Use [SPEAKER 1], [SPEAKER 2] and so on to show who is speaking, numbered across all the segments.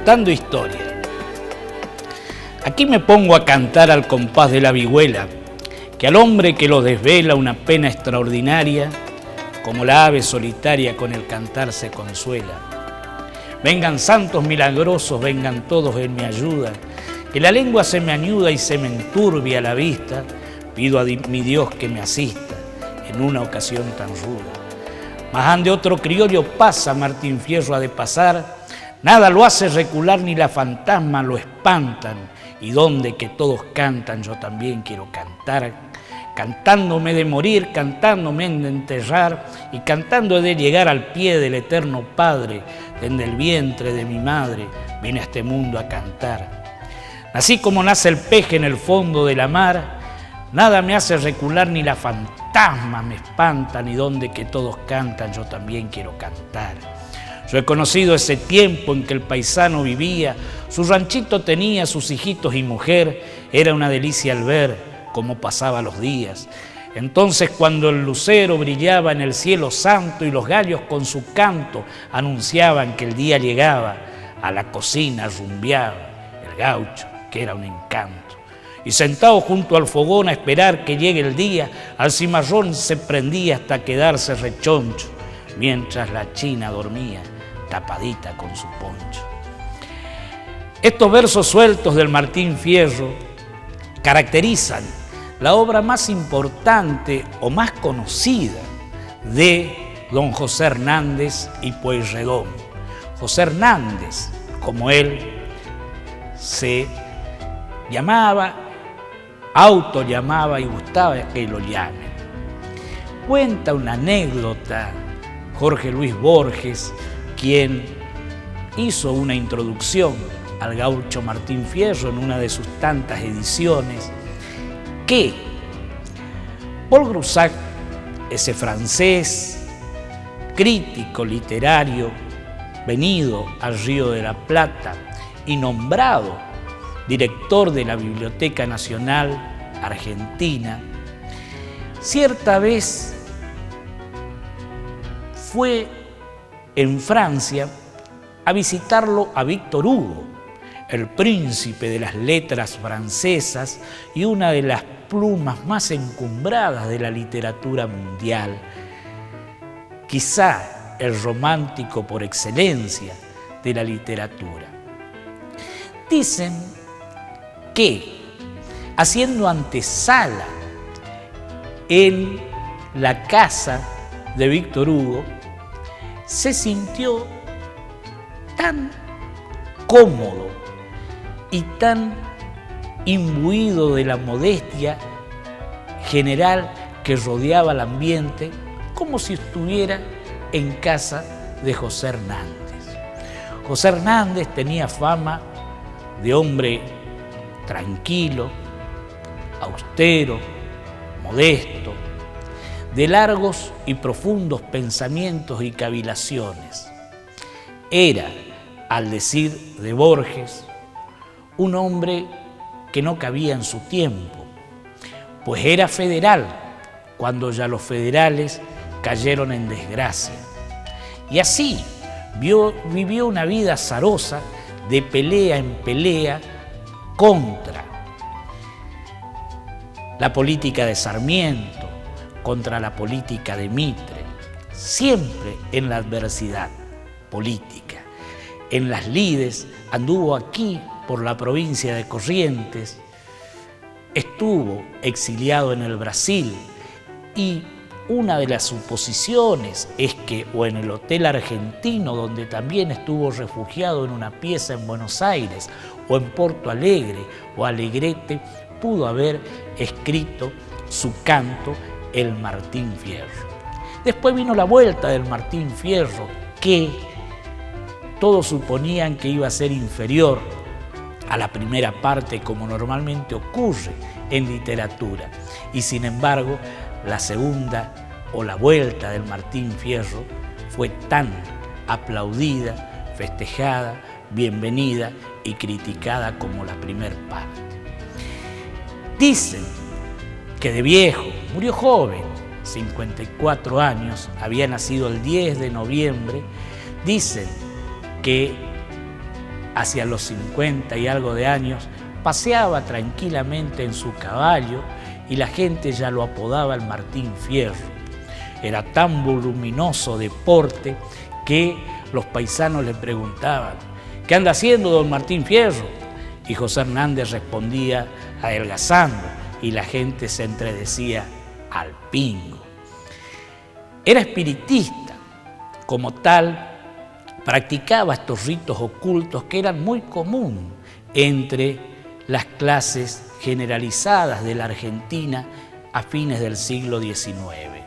[SPEAKER 1] contando historia. Aquí me pongo a cantar al compás de la vihuela, que al hombre que lo desvela una pena extraordinaria, como la ave solitaria con el cantar se consuela. Vengan santos milagrosos, vengan todos en mi ayuda, que la lengua se me añuda y se me enturbia la vista, pido a mi Dios que me asista en una ocasión tan ruda. Mas ande otro criollo pasa, Martín Fierro ha de pasar, nada lo hace recular ni la fantasma lo espantan, y donde que todos cantan yo también quiero cantar, cantándome de morir, cantándome de enterrar, y cantando de llegar al pie del eterno Padre, desde el vientre de mi madre vine a este mundo a cantar. Así como nace el peje en el fondo de la mar, nada me hace recular ni la fantasma me espantan, y donde que todos cantan yo también quiero cantar. Yo he conocido ese tiempo en que el paisano vivía, su ranchito tenía sus hijitos y mujer, era una delicia al ver cómo pasaba los días. Entonces cuando el lucero brillaba en el cielo santo y los gallos con su canto anunciaban que el día llegaba, a la cocina rumbeaba el gaucho, que era un encanto. Y sentado junto al fogón a esperar que llegue el día, al cimarrón se prendía hasta quedarse rechoncho, mientras la china dormía tapadita con su poncho. Estos versos sueltos del Martín Fierro caracterizan la obra más importante o más conocida de don José Hernández y Pueyrredón. José Hernández, como él se llamaba, autollamaba y gustaba que lo llamen. Cuenta una anécdota Jorge Luis Borges, quien hizo una introducción al gaucho Martín Fierro en una de sus tantas ediciones, que Paul Groussac, ese francés crítico literario venido al Río de la Plata y nombrado director de la Biblioteca Nacional Argentina, cierta vez fue en Francia a visitarlo a Víctor Hugo, el príncipe de las letras francesas y una de las plumas más encumbradas de la literatura mundial, quizá el romántico por excelencia de la literatura. Dicen que, haciendo antesala en la casa de Víctor Hugo, se sintió tan cómodo y tan imbuido de la modestia general que rodeaba el ambiente, como si estuviera en casa de José Hernández. José Hernández tenía fama de hombre tranquilo, austero, modesto, de largos y profundos pensamientos y cavilaciones. Era, al decir de Borges, un hombre que no cabía en su tiempo, pues era federal cuando ya los federales cayeron en desgracia. Y así vivió una vida azarosa de pelea en pelea contra la política de Sarmiento, contra la política de Mitre, siempre en la adversidad política. En las lides anduvo aquí por la provincia de Corrientes, estuvo exiliado en el Brasil y una de las suposiciones es que o en el Hotel Argentino, donde también estuvo refugiado en una pieza en Buenos Aires, o en Porto Alegre o Alegrete, pudo haber escrito su canto El Martín Fierro. Después vino la vuelta del Martín Fierro, que todos suponían que iba a ser inferior a la primera parte, como normalmente ocurre en literatura. Y sin embargo, la segunda o la vuelta del Martín Fierro fue tan aplaudida, festejada, bienvenida y criticada como la primera parte. Dicen que de viejo, murió joven, 54 años, había nacido el 10 de noviembre, dicen que hacia los 50 y algo de años, paseaba tranquilamente en su caballo y la gente ya lo apodaba el Martín Fierro. Era tan voluminoso de porte que los paisanos le preguntaban: ¿qué anda haciendo don Martín Fierro? Y José Hernández respondía: adelgazando, y la gente se entredecía: al pingo. Era espiritista, como tal, practicaba estos ritos ocultos que eran muy común entre las clases generalizadas de la Argentina a fines del siglo XIX.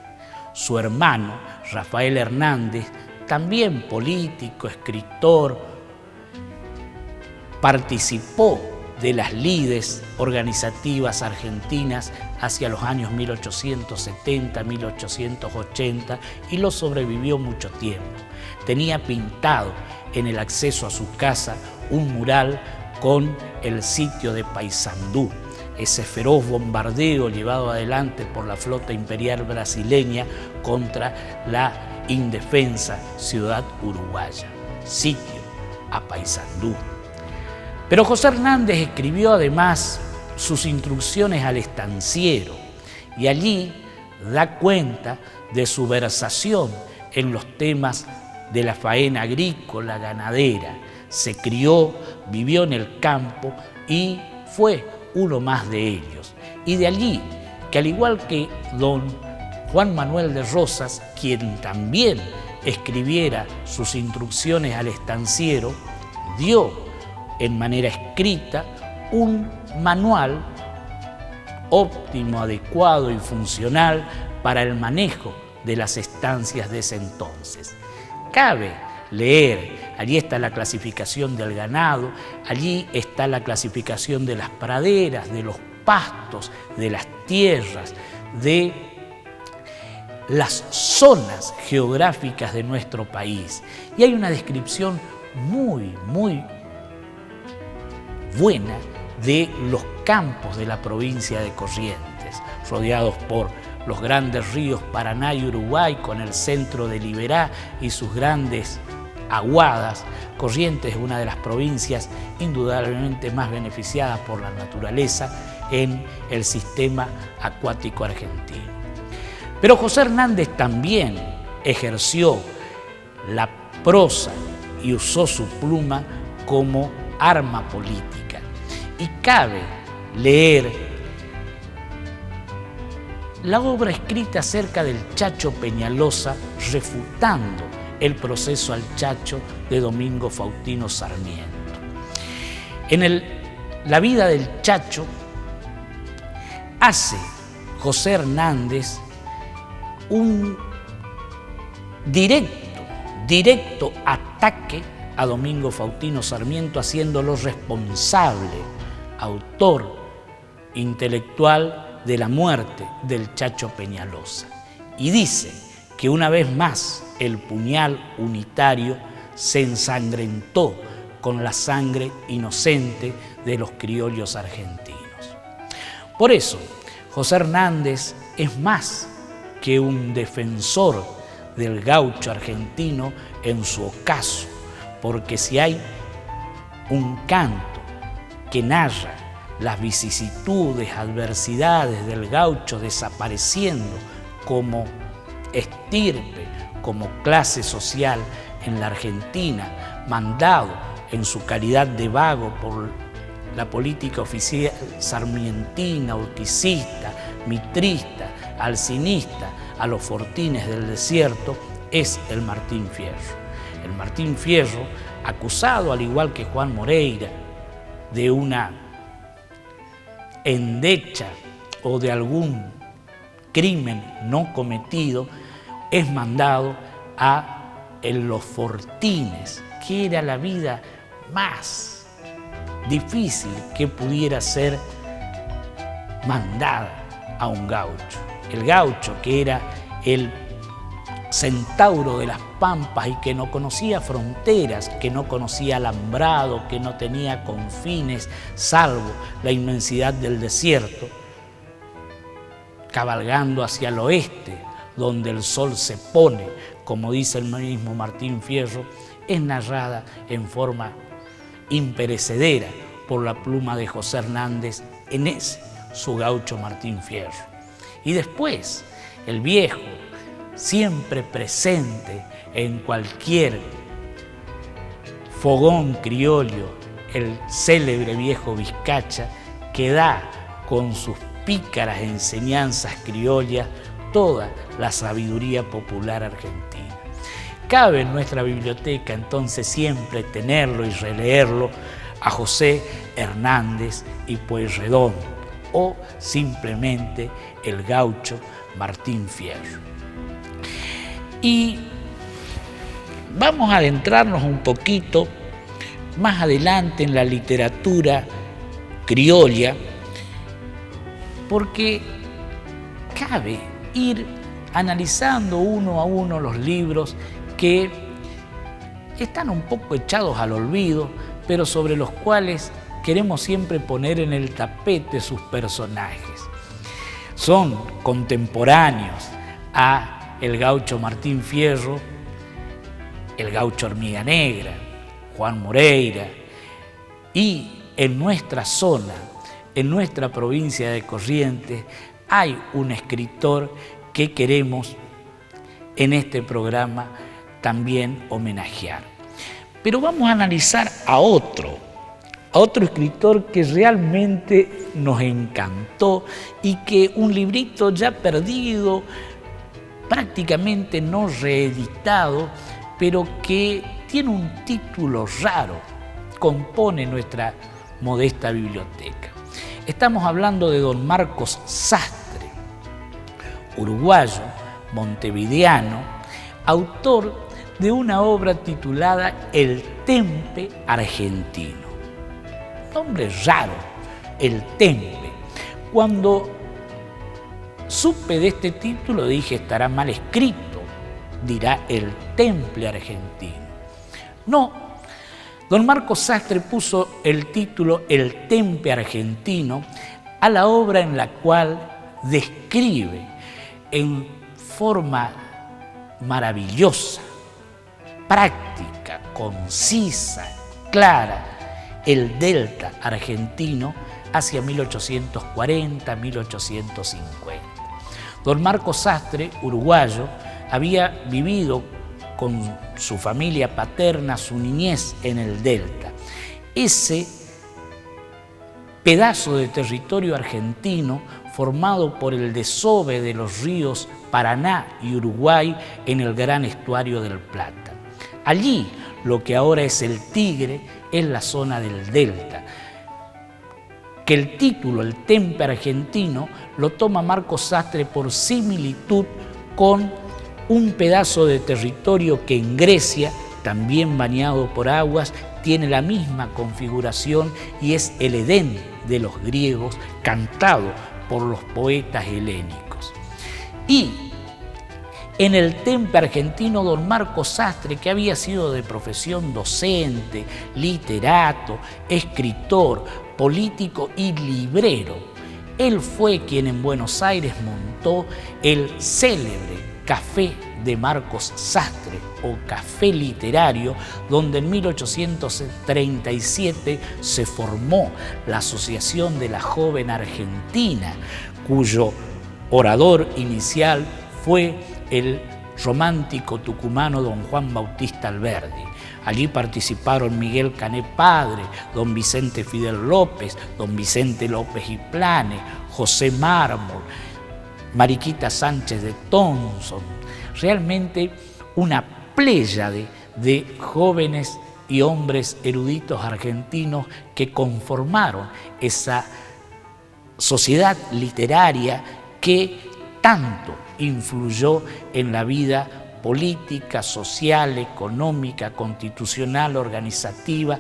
[SPEAKER 1] Su hermano, Rafael Hernández, también político, escritor, participó de las lides organizativas argentinas hacia los años 1870, 1880 y lo sobrevivió mucho tiempo. Tenía pintado en el acceso a su casa un mural con el sitio de Paysandú, ese feroz bombardeo llevado adelante por la flota imperial brasileña contra la indefensa ciudad uruguaya, sitio a Paysandú. Pero José Hernández escribió además sus instrucciones al estanciero y allí da cuenta de su versación en los temas de la faena agrícola, ganadera. Se crió, vivió en el campo y fue uno más de ellos. Y de allí que, al igual que don Juan Manuel de Rosas, quien también escribiera sus instrucciones al estanciero, dio en manera escrita un manual óptimo, adecuado y funcional para el manejo de las estancias de ese entonces. Cabe leer, allí está la clasificación del ganado, allí está la clasificación de las praderas, de los pastos, de las tierras, de las zonas geográficas de nuestro país. Y hay una descripción muy buena de los campos de la provincia de Corrientes, rodeados por los grandes ríos Paraná y Uruguay, con el centro de Liberá y sus grandes aguadas. Corrientes es una de las provincias indudablemente más beneficiadas por la naturaleza en el sistema acuático argentino. Pero José Hernández también ejerció la prosa y usó su pluma como arma política. Y cabe leer la obra escrita acerca del Chacho Peñalosa, refutando el proceso al Chacho de Domingo Faustino Sarmiento. En la vida del Chacho hace José Hernández un directo ataque a Domingo Faustino Sarmiento, haciéndolo responsable, autor intelectual de la muerte del Chacho Peñalosa. Y dice que una vez más el puñal unitario se ensangrentó con la sangre inocente de los criollos argentinos. Por eso, José Hernández es más que un defensor del gaucho argentino en su ocaso, porque si hay un canto que narra las vicisitudes, adversidades del gaucho desapareciendo como estirpe, como clase social en la Argentina, mandado en su calidad de vago por la política oficial sarmientina, urquicista, mitrista, alcinista, a los fortines del desierto, es el Martín Fierro. El Martín Fierro, acusado, al igual que Juan Moreira, de una endecha o de algún crimen no cometido, es mandado en los fortines, que era la vida más difícil que pudiera ser mandada a un gaucho. El gaucho, que era el centauro de las pampas y que no conocía fronteras, que no conocía alambrado, que no tenía confines salvo la inmensidad del desierto, cabalgando hacia el oeste, donde el sol se pone, como dice el mismo Martín Fierro, es narrada en forma imperecedera por la pluma de José Hernández en ese su gaucho Martín Fierro. Y después, el viejo, siempre presente en cualquier fogón criollo, el célebre viejo Vizcacha, que da con sus pícaras enseñanzas criollas toda la sabiduría popular argentina. Cabe en nuestra biblioteca entonces siempre tenerlo y releerlo a José Hernández y Pueyrredón, o simplemente el gaucho Martín Fierro. Y vamos a adentrarnos un poquito más adelante en la literatura criolla, porque cabe ir analizando uno a uno los libros que están un poco echados al olvido, pero sobre los cuales queremos siempre poner en el tapete sus personajes. Son contemporáneos a el gaucho Martín Fierro, el gaucho Hormiga Negra, Juan Moreira, y en nuestra zona, en nuestra provincia de Corrientes, hay un escritor que queremos en este programa también homenajear. Pero vamos a analizar a otro escritor que realmente nos encantó y que un librito ya perdido, prácticamente no reeditado, pero que tiene un título raro, compone nuestra modesta biblioteca. Estamos hablando de don Marcos Sastre, uruguayo, montevideano, autor de una obra titulada El Tempe Argentino. Nombre raro, El Tempe. Cuando supe de este título dije, estará mal escrito, dirá El Temple Argentino. No, don Marcos Sastre puso el título El Tempe Argentino a la obra en la cual describe en forma maravillosa, práctica, concisa, clara, el delta argentino hacia 1840, 1850. Don Marcos Sastre, uruguayo, había vivido con su familia paterna su niñez en el delta. Ese pedazo de territorio argentino formado por el desove de los ríos Paraná y Uruguay en el gran estuario del Plata. Allí, lo que ahora es el Tigre, es la zona del delta, que el título, El Tempe Argentino, lo toma Marcos Sastre por similitud con un pedazo de territorio que en Grecia, también bañado por aguas, tiene la misma configuración y es el Edén de los griegos, cantado por los poetas helénicos. Y en el Tempe Argentino, don Marcos Sastre, que había sido de profesión docente, literato, escritor, político y librero, él fue quien en Buenos Aires montó el célebre Café de Marcos Sastre o Café Literario, donde en 1837 se formó la Asociación de la Joven Argentina, cuyo orador inicial fue el romántico tucumano don Juan Bautista Alberdi. Allí participaron Miguel Cané Padre, don Vicente Fidel López, don Vicente López y Plane, José Mármol, Mariquita Sánchez de Thompson. Realmente una pléyade de jóvenes y hombres eruditos argentinos que conformaron esa sociedad literaria que tanto influyó en la vida política, social, económica, constitucional, organizativa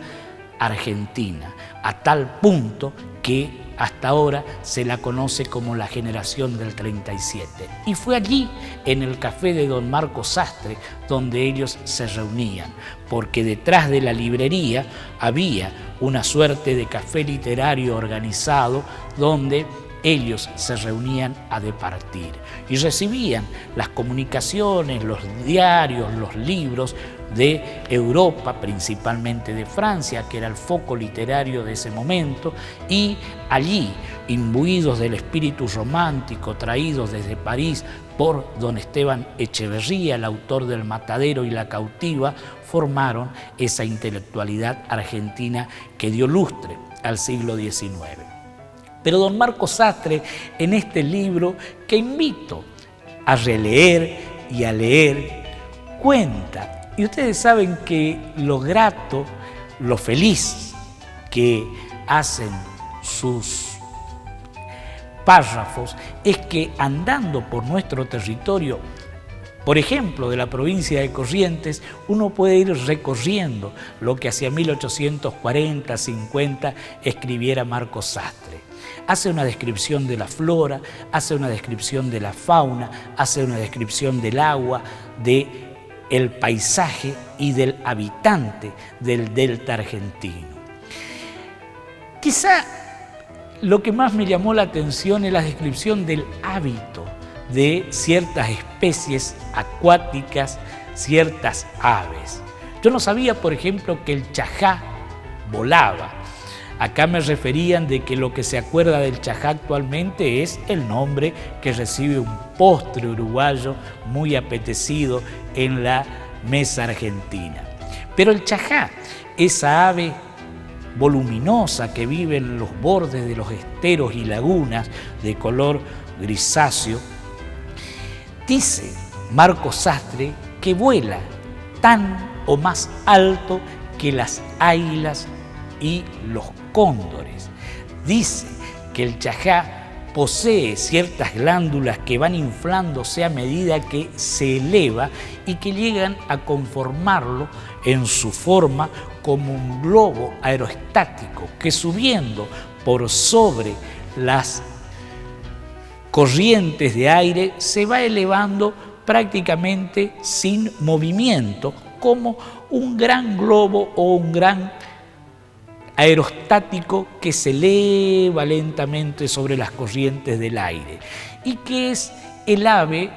[SPEAKER 1] argentina, a tal punto que hasta ahora se la conoce como la generación del 37. Y fue allí, en el café de don Marcos Sastre, donde ellos se reunían, porque detrás de la librería había una suerte de café literario organizado donde ellos se reunían a departir y recibían las comunicaciones, los diarios, los libros, de Europa, principalmente de Francia, que era el foco literario de ese momento, y allí, imbuidos del espíritu romántico, traídos desde París por don Esteban Echeverría, el autor del Matadero y La cautiva, formaron esa intelectualidad argentina que dio lustre al siglo XIX. Pero don Marcos Sastre, en este libro que invito a releer y a leer, cuenta, y ustedes saben que lo grato, lo feliz que hacen sus párrafos es que andando por nuestro territorio, por ejemplo, de la provincia de Corrientes, uno puede ir recorriendo lo que hacia 1840-50 escribiera Marcos Sastre. Hace una descripción de la flora, hace una descripción de la fauna, hace una descripción del agua, del paisaje y del habitante del delta argentino. Quizá lo que más me llamó la atención es la descripción del hábito de ciertas especies acuáticas, ciertas aves. Yo no sabía, por ejemplo, que el chajá volaba. Acá me referían de que lo que se acuerda del chajá actualmente es el nombre que recibe un postre uruguayo muy apetecido en la mesa argentina. Pero el chajá, esa ave voluminosa que vive en los bordes de los esteros y lagunas de color grisáceo, dice Marcos Sastre que vuela tan o más alto que las águilas y los cóndores. Dice que el chajá posee ciertas glándulas que van inflándose a medida que se eleva y que llegan a conformarlo en su forma como un globo aerostático que, subiendo por sobre las corrientes de aire, se va elevando prácticamente sin movimiento, como un gran globo o un gran aerostático que se eleva lentamente sobre las corrientes del aire, y que es el ave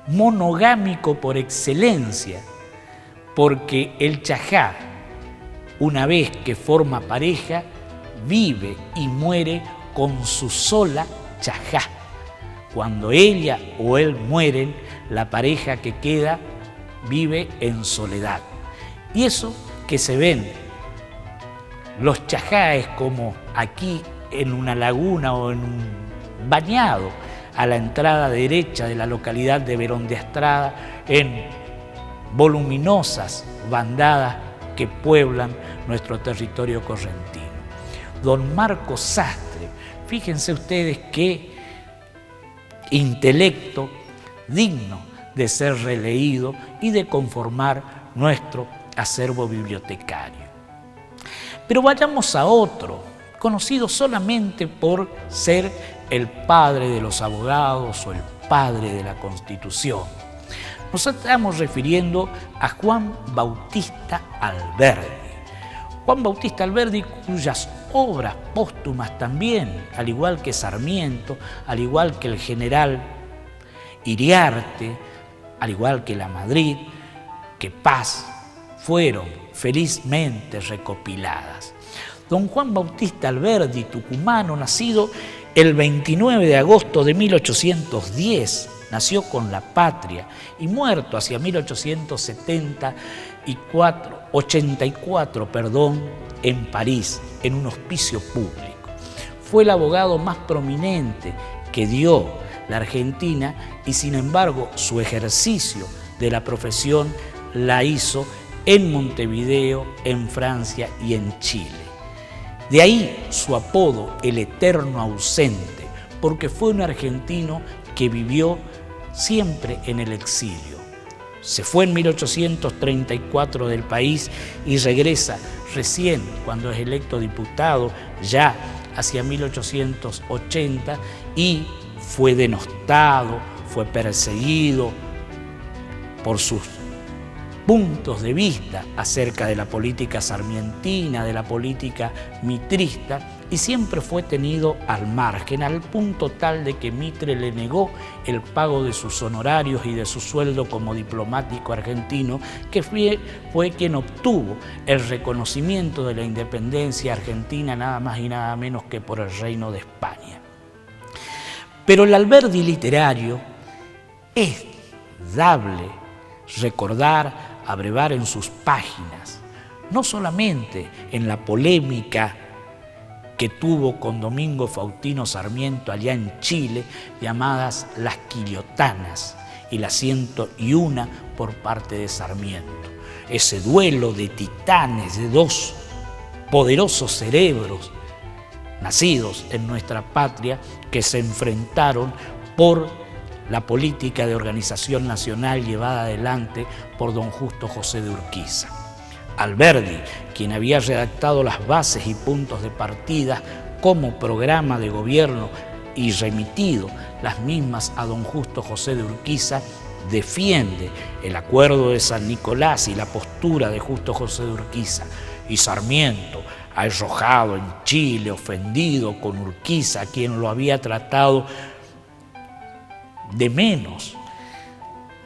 [SPEAKER 1] monogámico por excelencia, porque el chajá, una vez que forma pareja, vive y muere con su sola chajá. Cuando ella o él mueren, la pareja que queda vive en soledad. Y eso que se ven los chajáes como aquí en una laguna o en un bañado a la entrada derecha de la localidad de Verón de Astrada, en voluminosas bandadas que pueblan nuestro territorio correntino. Don Marcos Sastre, fíjense ustedes qué intelecto digno de ser releído y de conformar nuestro acervo bibliotecario. Pero vayamos a otro, conocido solamente por ser el padre de los abogados o el padre de la Constitución. Nos estamos refiriendo a Juan Bautista Alberdi. Juan Bautista Alberdi, cuyas obras póstumas también, al igual que Sarmiento, al igual que el general Iriarte, al igual que Lamadrid, que Paz, fueron felizmente recopiladas. Don Juan Bautista Alberdi, tucumano, nacido el 29 de agosto de 1810, nació con la patria y muerto hacia 1884, en París, en un hospicio público. Fue el abogado más prominente que dio la Argentina y, sin embargo, su ejercicio de la profesión la hizo en Montevideo, en Francia y en Chile. De ahí su apodo, el eterno ausente, porque fue un argentino que vivió siempre en el exilio. Se fue en 1834 del país y regresa recién cuando es electo diputado, ya hacia 1880, y fue denostado, fue perseguido por sus puntos de vista acerca de la política sarmientina, de la política mitrista, y siempre fue tenido al margen, al punto tal de que Mitre le negó el pago de sus honorarios y de su sueldo como diplomático argentino, que fue quien obtuvo el reconocimiento de la independencia argentina nada más y nada menos que por el Reino de España. Pero el Alberdi literario es dable recordar, abrevar en sus páginas, no solamente en la polémica que tuvo con Domingo Faustino Sarmiento allá en Chile, llamadas las Quiliotanas, y la 101 por parte de Sarmiento. Ese duelo de titanes, de dos poderosos cerebros nacidos en nuestra patria que se enfrentaron por la política de organización nacional llevada adelante por don Justo José de Urquiza. Alberdi, quien había redactado las bases y puntos de partida como programa de gobierno y remitido las mismas a don Justo José de Urquiza, defiende el acuerdo de San Nicolás y la postura de Justo José de Urquiza. Y Sarmiento, arrojado en Chile, ofendido con Urquiza, quien lo había tratado de menos,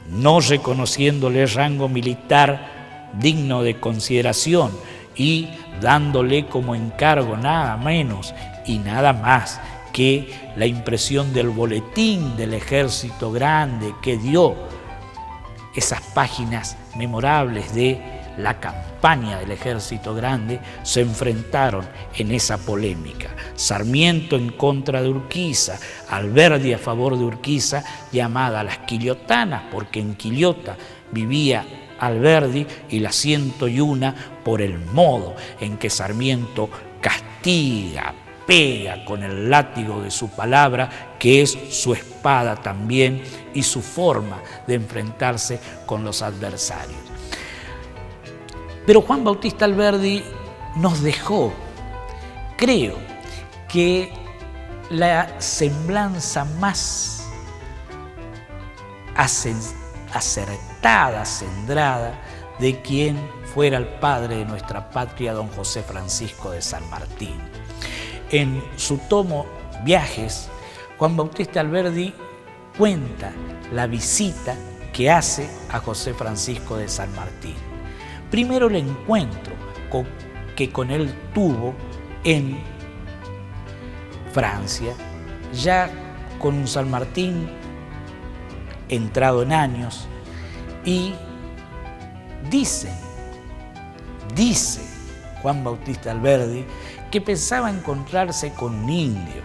[SPEAKER 1] no reconociéndole rango militar digno de consideración y dándole como encargo nada menos y nada más que la impresión del boletín del Ejército Grande, que dio esas páginas memorables de la campaña del Ejército Grande, se enfrentaron en esa polémica. Sarmiento en contra de Urquiza, Alberdi a favor de Urquiza, llamada las Quiliotanas, porque en Quillota vivía Alberdi, y la 101 por el modo en que Sarmiento castiga, pega con el látigo de su palabra, que es su espada también, y su forma de enfrentarse con los adversarios. Pero Juan Bautista Alberdi nos dejó, creo que la semblanza más acertada, centrada, de quien fuera el padre de nuestra patria, don José Francisco de San Martín. En su tomo Viajes, Juan Bautista Alberdi cuenta la visita que hace a José Francisco de San Martín. Primero el encuentro que con él tuvo en Francia, ya con un San Martín entrado en años, y dice Juan Bautista Alberdi que pensaba encontrarse con un indio,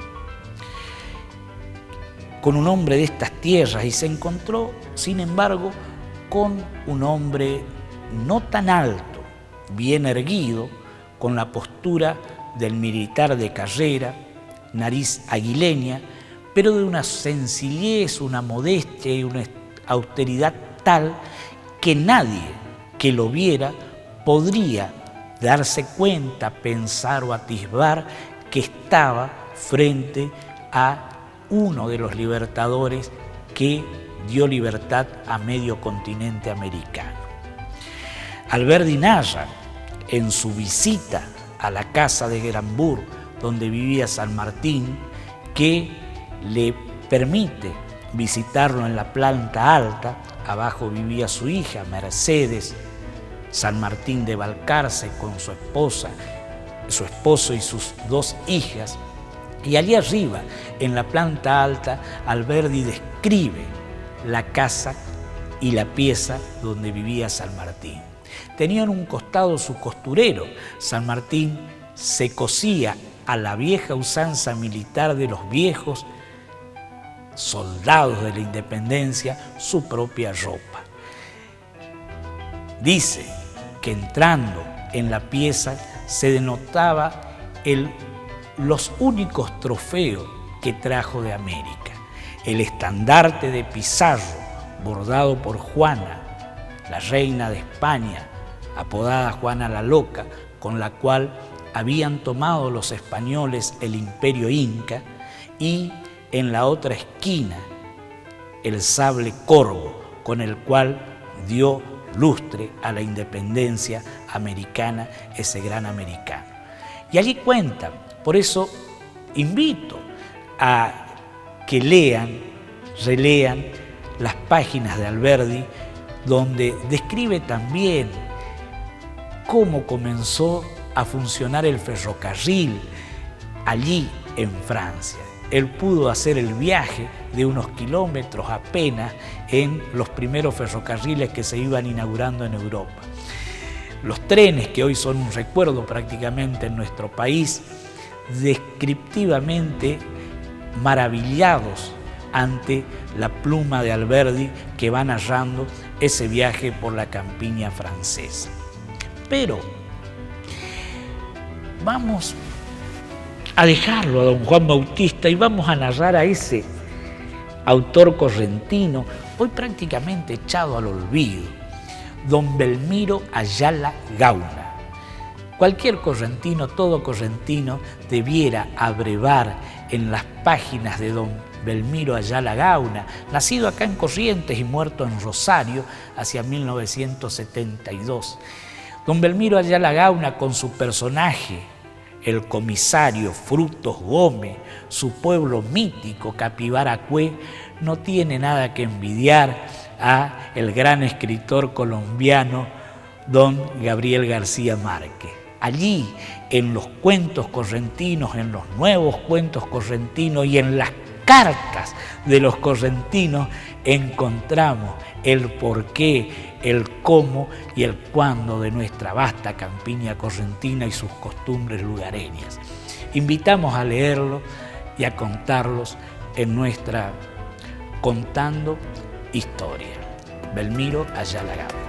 [SPEAKER 1] con un hombre de estas tierras, y se encontró, sin embargo, con un hombre no tan alto, bien erguido, con la postura del militar de carrera, nariz aguileña, pero de una sencillez, una modestia y una austeridad tal que nadie que lo viera podría darse cuenta, pensar o atisbar que estaba frente a uno de los libertadores que dio libertad a medio continente americano. Alberdi narra en su visita a la casa de Grambur, donde vivía San Martín, que le permite visitarlo en la planta alta. Abajo vivía su hija Mercedes, San Martín de Balcarce con su esposa, su esposo y sus dos hijas. Y allí arriba, en la planta alta, Alberdi describe la casa y la pieza donde vivía San Martín. Tenía en un costado su costurero. San Martín se cosía a la vieja usanza militar de los viejos soldados de la independencia su propia ropa. Dice que entrando en la pieza se denotaba los únicos trofeos que trajo de América: el estandarte de Pizarro, bordado por Juana, la reina de España, apodada Juana la Loca, con la cual habían tomado los españoles el imperio inca, y en la otra esquina el sable corvo, con el cual dio lustre a la independencia americana, ese gran americano. Y allí cuenta Por eso invito a que lean, relean las páginas de Alberdi, donde describe también cómo comenzó a funcionar el ferrocarril allí en Francia. Él pudo hacer el viaje de unos kilómetros apenas en los primeros ferrocarriles que se iban inaugurando en Europa. Los trenes, que hoy son un recuerdo prácticamente en nuestro país, descriptivamente maravillados ante la pluma de Alberdi que va narrando ese viaje por la campiña francesa. Pero vamos a dejarlo a don Juan Bautista y vamos a narrar a ese autor correntino, hoy prácticamente echado al olvido, don Belmiro Ayala Gauna. Cualquier correntino, todo correntino, debiera abrevar en las páginas de don Belmiro Ayala Gauna, nacido acá en Corrientes y muerto en Rosario hacia 1972. Don Belmiro Ayala Gauna, con su personaje, el comisario Frutos Gómez, su pueblo mítico Capibaracué, no tiene nada que envidiar a el gran escritor colombiano don Gabriel García Márquez. Allí, en los cuentos correntinos, en los nuevos cuentos correntinos y en las cartas de los correntinos, encontramos el porqué, el cómo y el cuándo de nuestra vasta campiña correntina y sus costumbres lugareñas. Invitamos a leerlo y a contarlos en nuestra Contando Historia. Belmiro Ayala Gauna.